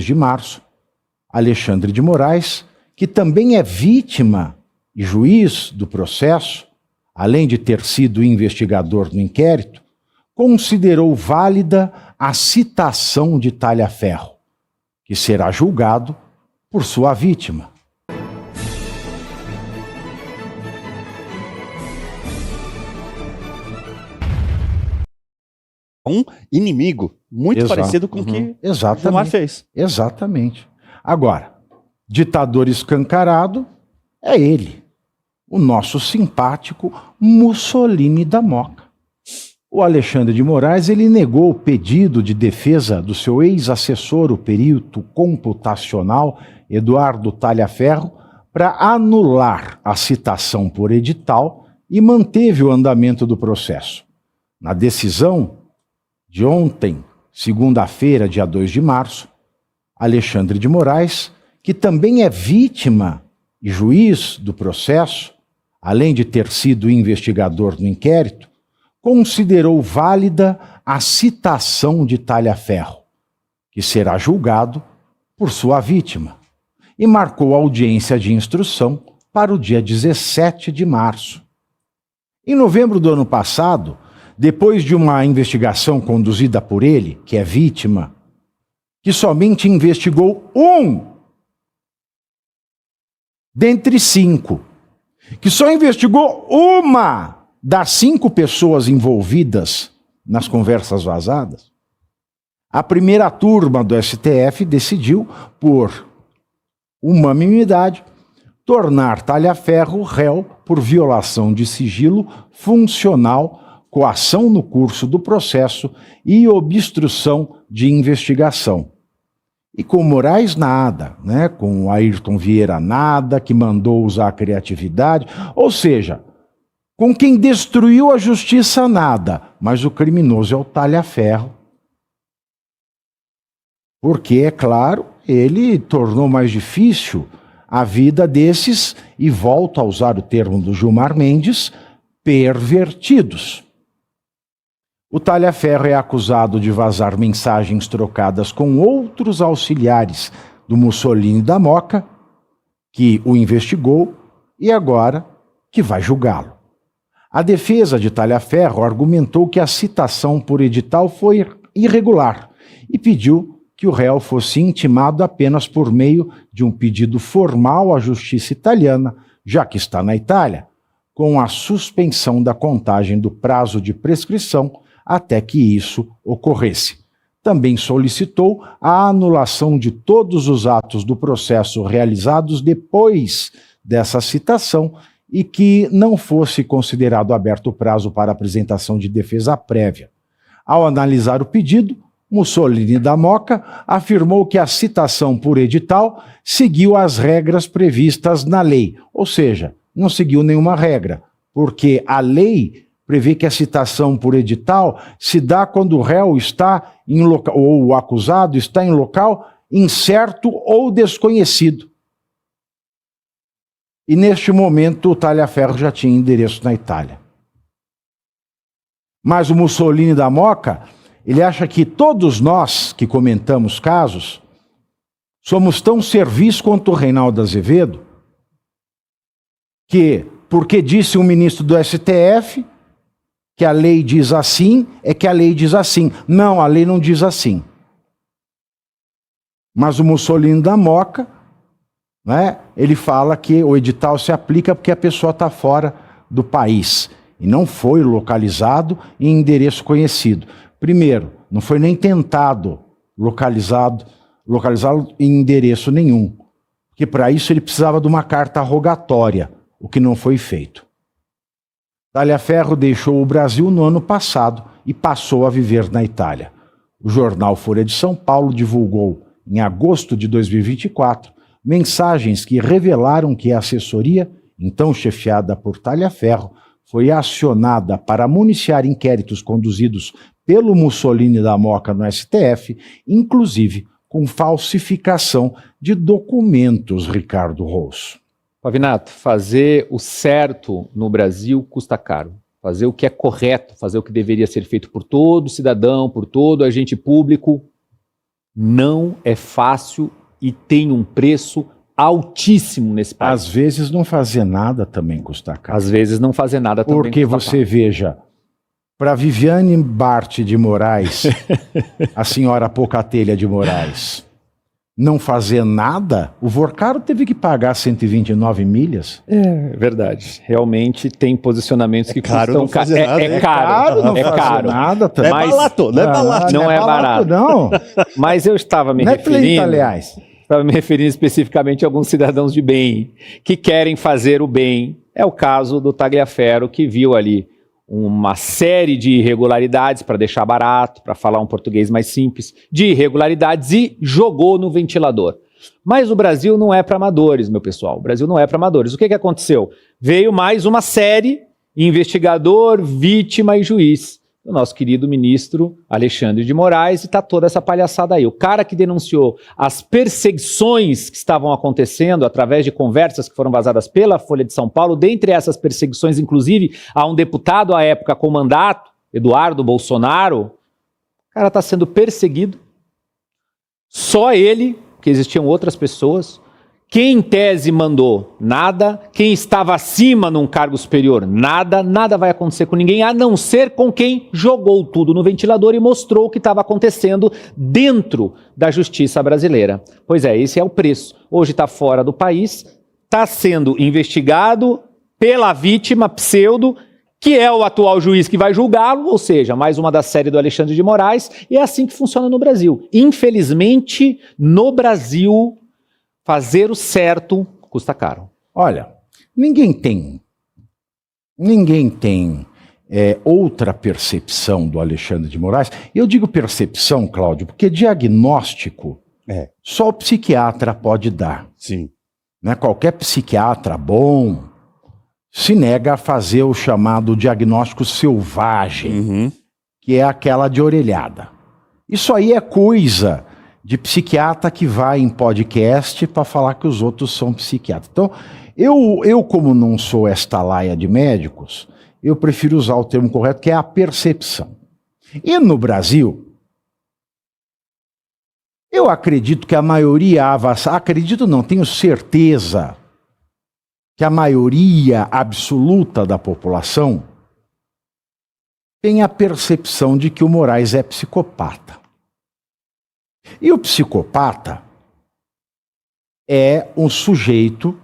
de março, Alexandre de Moraes, que também é vítima e juiz do processo, além de ter sido investigador no inquérito, considerou válida a citação de Talhaferro, que será julgado por sua vítima. Um inimigo muito parecido com o que Gilmar fez. Exatamente. Agora, ditador escancarado é ele, o nosso simpático Mussolini da Moca. O Alexandre de Moraes, ele negou o pedido de defesa do seu ex-assessor, o perito computacional Eduardo Talhaferro, para anular a citação por edital e manteve o andamento do processo. Na decisão de ontem, segunda-feira, dia 2 de março, Alexandre de Moraes, que também é vítima e juiz do processo, além de ter sido investigador no inquérito, considerou válida a citação de Talhaferro, que será julgado por sua vítima, e marcou audiência de instrução para o dia 17 de março. Em novembro do ano passado, depois de uma investigação conduzida por ele, que é vítima, que somente investigou um dentre 5, que só investigou uma das 5 pessoas envolvidas nas conversas vazadas, a primeira turma do STF decidiu, por unanimidade, tornar Talhaferro réu por violação de sigilo funcional, coação no curso do processo e obstrução de investigação. E com Moraes nada, né? Com Ayrton Vieira nada, que mandou usar a criatividade, ou seja, com quem destruiu a justiça nada, mas o criminoso é o Talhaferro. Porque, é claro, ele tornou mais difícil a vida desses, e volto a usar o termo do Gilmar Mendes, pervertidos. O Talhaferro é acusado de vazar mensagens trocadas com outros auxiliares do Mussolini da Moca, que o investigou e agora que vai julgá-lo. A defesa de Talhaferro argumentou que a citação por edital foi irregular e pediu que o réu fosse intimado apenas por meio de um pedido formal à justiça italiana, já que está na Itália, com a suspensão da contagem do prazo de prescrição até que isso ocorresse. Também solicitou a anulação de todos os atos do processo realizados depois dessa citação e que não fosse considerado aberto o prazo para apresentação de defesa prévia. Ao analisar o pedido, Mussolini da Moca afirmou que a citação por edital seguiu as regras previstas na lei, ou seja, não seguiu nenhuma regra, porque a lei prevê que a citação por edital se dá quando o réu está em local, ou o acusado está em local incerto ou desconhecido. E neste momento o Talhaferro já tinha endereço na Itália. Mas o Mussolini da Moca, ele acha que todos nós que comentamos casos somos tão servis quanto o Reinaldo Azevedo, que, porque disse um ministro do STF que a lei diz assim, é que a lei diz assim. Não, a lei não diz assim. Mas o Mussolini da Moca, né, ele fala que o edital se aplica porque a pessoa está fora do país e não foi localizado em endereço conhecido. Primeiro, não foi nem tentado localizá-lo em endereço nenhum, porque para isso ele precisava de uma carta rogatória, o que não foi feito. Talhaferro deixou o Brasil no ano passado e passou a viver na Itália. O jornal Folha de São Paulo divulgou, em agosto de 2024, mensagens que revelaram que a assessoria, então chefiada por Talhaferro, foi acionada para municiar inquéritos conduzidos pelo Mussolini da Moca no STF, inclusive com falsificação de documentos, Ricardo Rosso. Pavinato, fazer o certo no Brasil custa caro. Fazer o que é correto, fazer o que deveria ser feito por todo cidadão, por todo agente público, não é fácil e tem um preço altíssimo nesse país. Às vezes não fazer nada também custa caro. Às vezes não fazer nada também Porque custa você caro. veja, para Viviane Bart de Moraes, a senhora Pocatelha de Moraes, não fazer nada, o Vorcaro teve que pagar 129 milhas. É verdade. Realmente tem posicionamentos que caro custam não fazer nada, é caro, não é fazer caro. nada também. Não é Mas- barato, não é barato. Não é barato. Não, Mas eu estava me não é referindo, pleita, aliás. estava me referindo especificamente a alguns cidadãos de bem que querem fazer o bem. É o caso do Tagliaferro, que viu ali uma série de irregularidades, para deixar barato, para falar um português mais simples, de irregularidades e jogou no ventilador. Mas o Brasil não é para amadores, meu pessoal. O Brasil não é para amadores. O que aconteceu? Veio mais uma série, investigador, vítima e juiz. O nosso querido ministro Alexandre de Moraes, e está toda essa palhaçada aí. O cara que denunciou as perseguições que estavam acontecendo através de conversas que foram vazadas pela Folha de São Paulo, dentre essas perseguições, inclusive, a um deputado à época com mandato, Eduardo Bolsonaro, o cara está sendo perseguido. Só ele, porque existiam outras pessoas. Quem em tese mandou? Nada. Quem estava acima num cargo superior? Nada. Nada vai acontecer com ninguém, a não ser com quem jogou tudo no ventilador e mostrou o que estava acontecendo dentro da justiça brasileira. Pois é, esse é o preço. Hoje está fora do país, está sendo investigado pela vítima pseudo, que é o atual juiz que vai julgá-lo, ou seja, mais uma da série do Alexandre de Moraes, e é assim que funciona no Brasil. Infelizmente, no Brasil, fazer o certo custa caro. Olha, ninguém tem outra percepção do Alexandre de Moraes. Eu digo percepção, Cláudio, porque diagnóstico só o psiquiatra pode dar. Sim. Né? Qualquer psiquiatra bom se nega a fazer o chamado diagnóstico selvagem, que é aquela de orelhada. Isso aí é coisa de psiquiatra que vai em podcast para falar que os outros são psiquiatras. Então, eu como não sou esta laia de médicos, eu prefiro usar o termo correto, que é a percepção. E no Brasil, eu acredito que a maioria acredito não, tenho certeza que a maioria absoluta da população tem a percepção de que o Moraes é psicopata. E o psicopata é um sujeito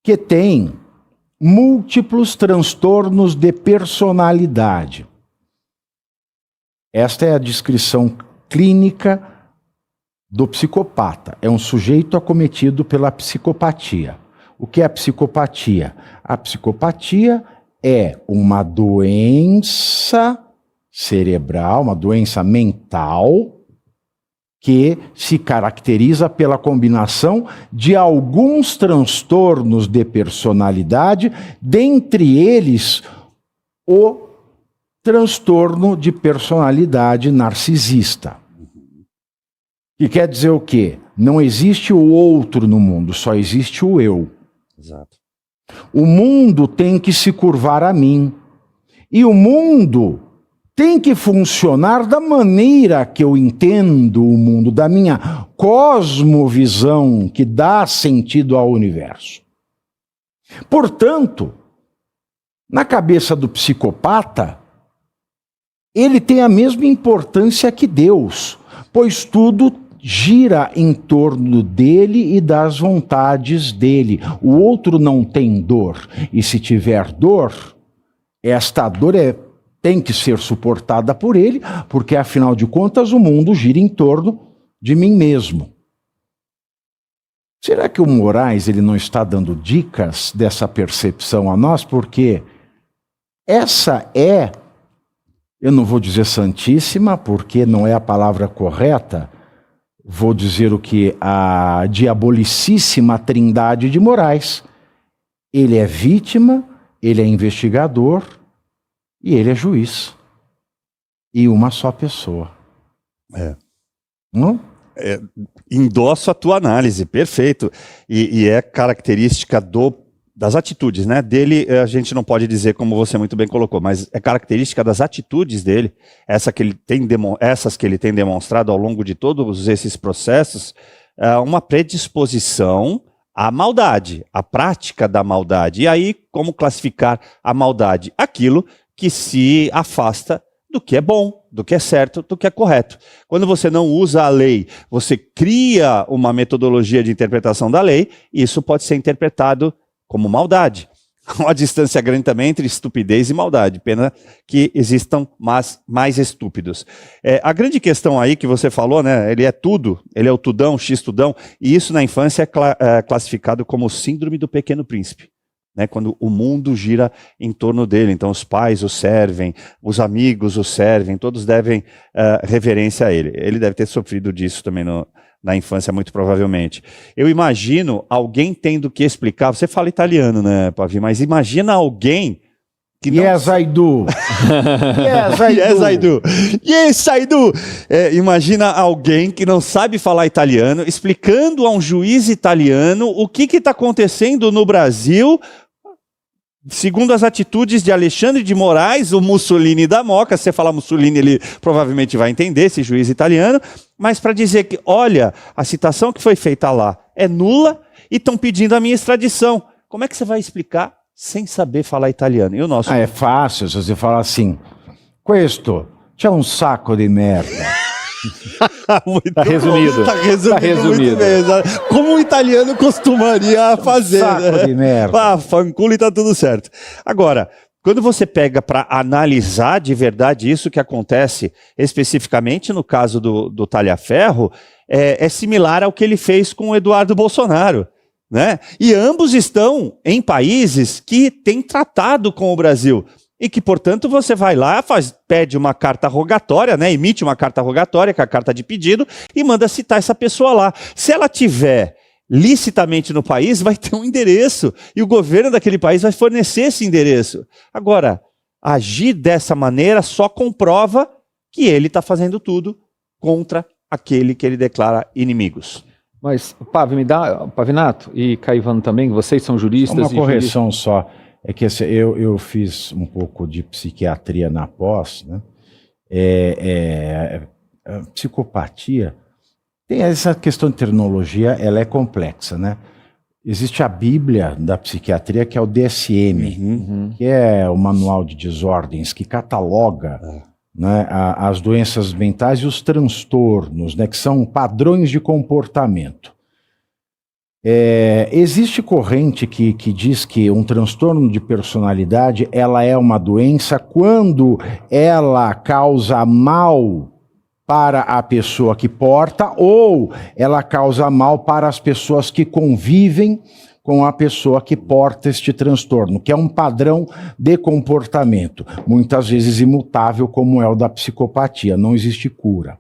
que tem múltiplos transtornos de personalidade. Esta é a descrição clínica do psicopata. É um sujeito acometido pela psicopatia. O que é a psicopatia? A psicopatia é uma doença cerebral, uma doença mental, que se caracteriza pela combinação de alguns transtornos de personalidade, dentre eles o transtorno de personalidade narcisista. Que quer dizer o quê? Não existe o outro no mundo, só existe o eu. Exato. O mundo tem que se curvar a mim. E o mundo tem que funcionar da maneira que eu entendo o mundo, da minha cosmovisão que dá sentido ao universo. Portanto, na cabeça do psicopata, ele tem a mesma importância que Deus, pois tudo gira em torno dele e das vontades dele. O outro não tem dor, e se tiver dor, esta dor tem que ser suportada por ele, porque afinal de contas o mundo gira em torno de mim mesmo. Será que o Moraes ele não está dando dicas dessa percepção a nós? Porque essa é, eu não vou dizer santíssima, porque não é a palavra correta, vou dizer o que? A diabolicíssima trindade de Moraes. Ele é vítima, ele é investigador e ele é juiz. E uma só pessoa. Não? Endosso a tua análise, perfeito. E é característica das atitudes, né? Dele, a gente não pode dizer como você muito bem colocou, mas é característica das atitudes dele, essas que ele tem demonstrado ao longo de todos esses processos, uma predisposição à maldade, à prática da maldade. E aí, como classificar a maldade? Aquilo que se afasta do que é bom, do que é certo, do que é correto. Quando você não usa a lei, você cria uma metodologia de interpretação da lei, e isso pode ser interpretado como maldade. Há uma distância grande também entre estupidez e maldade, pena que existam mais estúpidos. A grande questão aí que você falou, né, ele é tudo, ele é o tudão, x-tudão, e isso na infância é classificado como síndrome do pequeno príncipe. Né, quando o mundo gira em torno dele, então os pais o servem, os amigos o servem, todos devem reverência a ele. Ele deve ter sofrido disso também na infância, muito provavelmente. Eu imagino alguém tendo que explicar, você fala italiano, né, Pavi, mas imagina alguém que não... Yes, I do. Yes, I do. Imagina alguém que não sabe falar italiano, explicando a um juiz italiano o que está acontecendo no Brasil, segundo as atitudes de Alexandre de Moraes, o Mussolini da Moca. Se você falar Mussolini, ele provavelmente vai entender, esse juiz italiano, mas para dizer que, olha, a citação que foi feita lá é nula e estão pedindo a minha extradição. Como é que você vai explicar sem saber falar italiano? E o nosso... é fácil se você falar assim, questo c'è un sacco di merda. Tá resumido. Tá resumido. Muito bem. Como o italiano costumaria fazer. Saco de merda. Fanculo e tá tudo certo. Agora, quando você pega para analisar de verdade isso que acontece, especificamente no caso do Talhaferro, é similar ao que ele fez com o Eduardo Bolsonaro. Né? E ambos estão em países que têm tratado com o Brasil. E que, portanto, você vai lá, pede uma carta rogatória, né, emite uma carta rogatória, que é a carta de pedido, e manda citar essa pessoa lá. Se ela tiver licitamente no país, vai ter um endereço, e o governo daquele país vai fornecer esse endereço. Agora, agir dessa maneira só comprova que ele está fazendo tudo contra aquele que ele declara inimigos. Mas, Pavinato e Caivano também, vocês são juristas. Uma correção só. É que eu fiz um pouco de psiquiatria na pós, né? Psicopatia, tem essa questão de terminologia, ela é complexa, né? Existe a Bíblia da psiquiatria, que é o DSM, que é o Manual de Desordens, que cataloga né, as doenças mentais e os transtornos, né, que são padrões de comportamento. Existe corrente que diz que um transtorno de personalidade ela é uma doença quando ela causa mal para a pessoa que porta ou ela causa mal para as pessoas que convivem com a pessoa que porta este transtorno, que é um padrão de comportamento, muitas vezes imutável, como é o da psicopatia, não existe cura.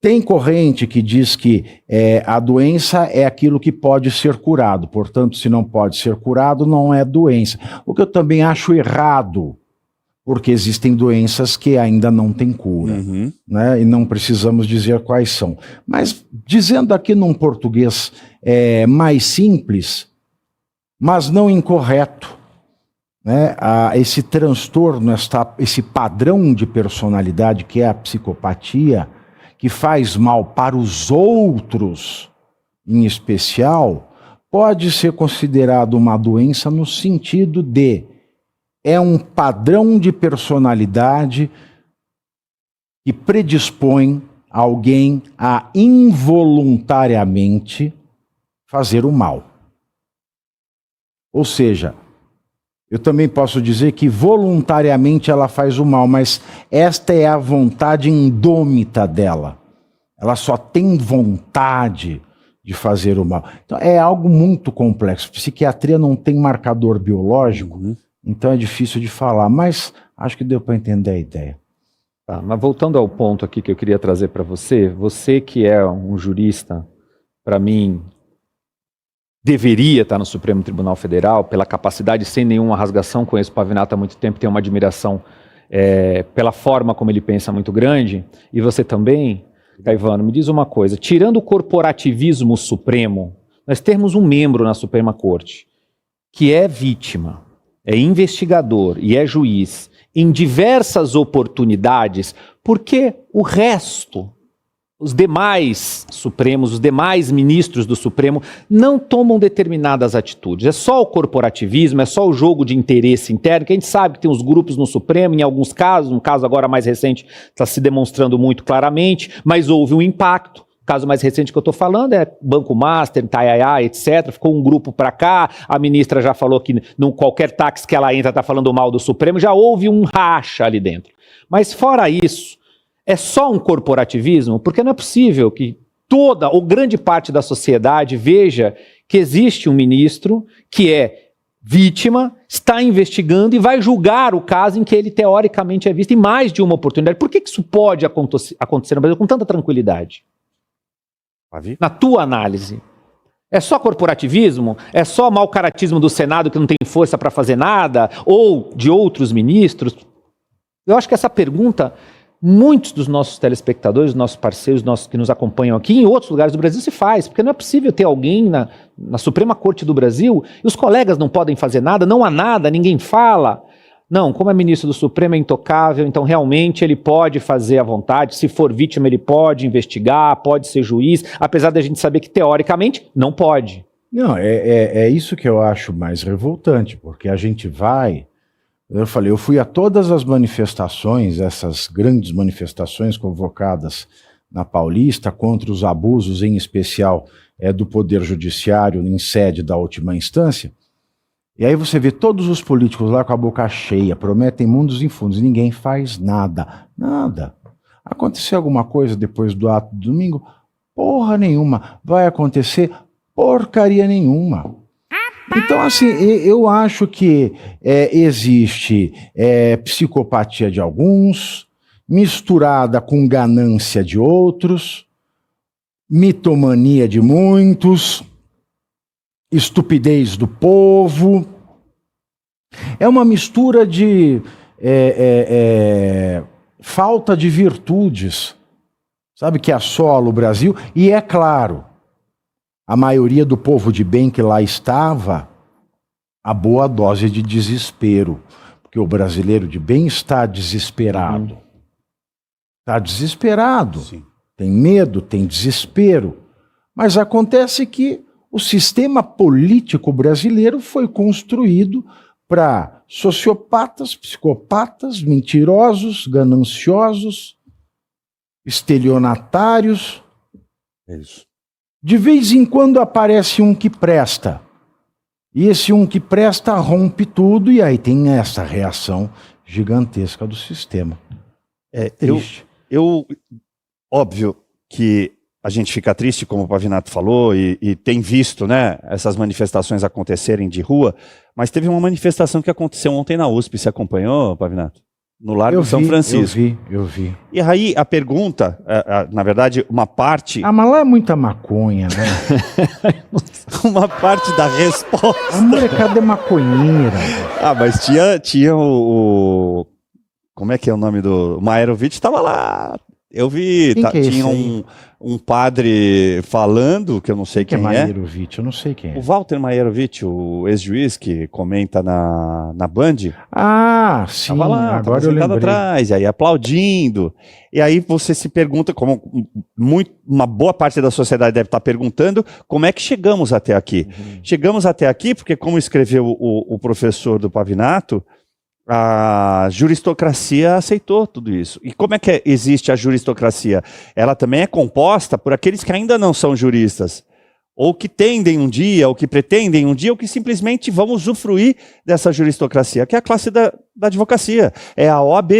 Tem corrente que diz que a doença é aquilo que pode ser curado, portanto, se não pode ser curado, não é doença. O que eu também acho errado, porque existem doenças que ainda não têm cura, né? E não precisamos dizer quais são. Mas, dizendo aqui num português mais simples, mas não incorreto, né? Esse transtorno, esse padrão de personalidade que é a psicopatia, que faz mal para os outros, em especial, pode ser considerado uma doença no sentido de é um padrão de personalidade que predispõe alguém a involuntariamente fazer o mal. Ou seja, eu também posso dizer que voluntariamente ela faz o mal, mas esta é a vontade indômita dela. Ela só tem vontade de fazer o mal. Então é algo muito complexo. Psiquiatria não tem marcador biológico, então é difícil de falar, mas acho que deu para entender a ideia. Tá, mas voltando ao ponto aqui que eu queria trazer para você que é um jurista, para mim, deveria estar no Supremo Tribunal Federal, pela capacidade, sem nenhuma rasgação, conheço o Pavinato há muito tempo, tenho uma admiração pela forma como ele pensa muito grande, e você também, Caivano, me diz uma coisa, tirando o corporativismo supremo, nós temos um membro na Suprema Corte, que é vítima, é investigador e é juiz em diversas oportunidades, por que o resto, os demais Supremos, os demais ministros do Supremo, não tomam determinadas atitudes? É só o corporativismo, é só o jogo de interesse interno, que a gente sabe que tem os grupos no Supremo, em alguns casos, um caso agora mais recente está se demonstrando muito claramente, mas houve um impacto. O caso mais recente que eu estou falando é Banco Master, Itaiaia, etc. Ficou um grupo para cá, a ministra já falou que qualquer táxi que ela entra está falando mal do Supremo, já houve um racha ali dentro. Mas fora isso, é só um corporativismo? Porque não é possível que toda ou grande parte da sociedade veja que existe um ministro que é vítima, está investigando e vai julgar o caso em que ele teoricamente é visto em mais de uma oportunidade. Por que isso pode acontecer no Brasil com tanta tranquilidade? Na tua análise, é só corporativismo? É só mau caratismo do Senado que não tem força para fazer nada? Ou de outros ministros? Eu acho que essa pergunta, muitos dos nossos telespectadores, nossos parceiros, nossos que nos acompanham aqui, em outros lugares do Brasil se faz, porque não é possível ter alguém na Suprema Corte do Brasil e os colegas não podem fazer nada, não há nada, ninguém fala. Não, como é ministro do Supremo é intocável, então realmente ele pode fazer à vontade, se for vítima ele pode investigar, pode ser juiz, apesar da gente saber que teoricamente não pode. Não, é isso que eu acho mais revoltante, porque a gente vai... eu fui a todas as manifestações, essas grandes manifestações convocadas na Paulista contra os abusos, em especial do Poder Judiciário em sede da última instância. E aí você vê todos os políticos lá com a boca cheia, prometem mundos e fundos, e ninguém faz nada. Nada. Aconteceu alguma coisa depois do ato do domingo? Porra nenhuma. Vai acontecer porcaria nenhuma. Então, assim, eu acho que existe psicopatia de alguns, misturada com ganância de outros, mitomania de muitos, estupidez do povo. É uma mistura de falta de virtudes, sabe, que assola o Brasil. E é claro, a maioria do povo de bem que lá estava, a boa dose de desespero, porque o brasileiro de bem está desesperado. Está desesperado, sim. Tem medo, tem desespero. Mas acontece que o sistema político brasileiro foi construído para sociopatas, psicopatas, mentirosos, gananciosos, estelionatários. É isso. De vez em quando aparece um que presta. E esse um que presta rompe tudo, e aí tem essa reação gigantesca do sistema. Óbvio que a gente fica triste, como o Pavinato falou, e tem visto, né, essas manifestações acontecerem de rua, mas teve uma manifestação que aconteceu ontem na USP. Você acompanhou, Pavinato? No Largo São Francisco. Eu vi. E aí a pergunta, na verdade, uma parte... Ah, mas lá é muita maconha, né? Uma parte da resposta... A molecada é maconheira. Ah, mas tinha o... Como é que é o nome do... O Maerovic estava lá... Eu vi, tinha um padre falando, que eu não sei quem é. Maerovic, eu não sei quem é. O Walter Maerovic, o ex-juiz que comenta na Band. Ah, sim, tava lá, agora eu lembrei. Atrás, e aí aplaudindo. E aí você se pergunta, como uma boa parte da sociedade deve estar perguntando, como é que chegamos até aqui? Chegamos até aqui porque, como escreveu o professor do Pavinato, a juristocracia aceitou tudo isso. E como é que existe a juristocracia? Ela também é composta por aqueles que ainda não são juristas, ou que tendem um dia, ou que pretendem um dia, ou que simplesmente vão usufruir dessa juristocracia, que é a classe da advocacia. É a OAB,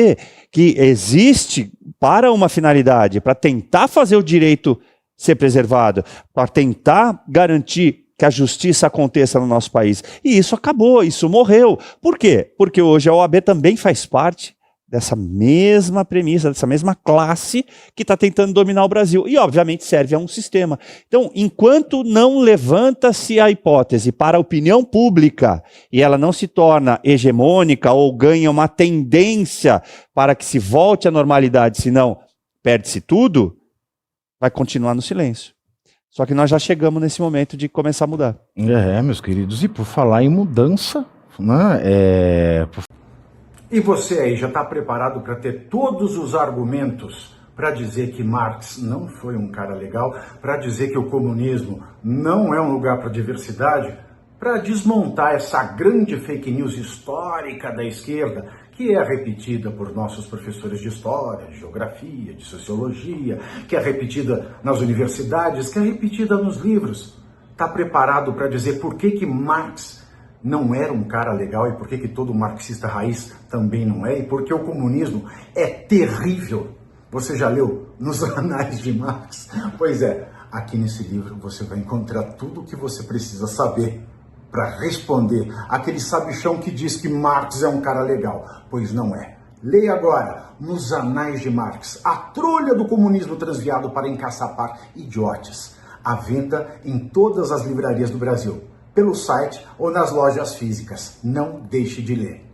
que existe para uma finalidade, para tentar fazer o direito ser preservado, para tentar garantir que a justiça aconteça no nosso país. E isso acabou, isso morreu. Por quê? Porque hoje a OAB também faz parte dessa mesma premissa, dessa mesma classe que está tentando dominar o Brasil. E, obviamente, serve a um sistema. Então, enquanto não levanta-se a hipótese para a opinião pública e ela não se torna hegemônica ou ganha uma tendência para que se volte à normalidade, senão perde-se tudo, vai continuar no silêncio. Só que nós já chegamos nesse momento de começar a mudar. Meus queridos, e por falar em mudança, né, E você aí já está preparado para ter todos os argumentos para dizer que Marx não foi um cara legal, para dizer que o comunismo não é um lugar para diversidade, para desmontar essa grande fake news histórica da esquerda, que é repetida por nossos professores de história, de geografia, de sociologia, que é repetida nas universidades, que é repetida nos livros. Está preparado para dizer por que Marx não era um cara legal e por que todo marxista raiz também não é, e por que o comunismo é terrível? Você já leu Nos Anais de Marx? Pois é, aqui nesse livro você vai encontrar tudo o que você precisa saber para responder aquele sabichão que diz que Marx é um cara legal, pois não é. Leia agora Nos Anais de Marx, a trolha do comunismo transviado para encaçapar idiotes. À venda em todas as livrarias do Brasil, pelo site ou nas lojas físicas. Não deixe de ler.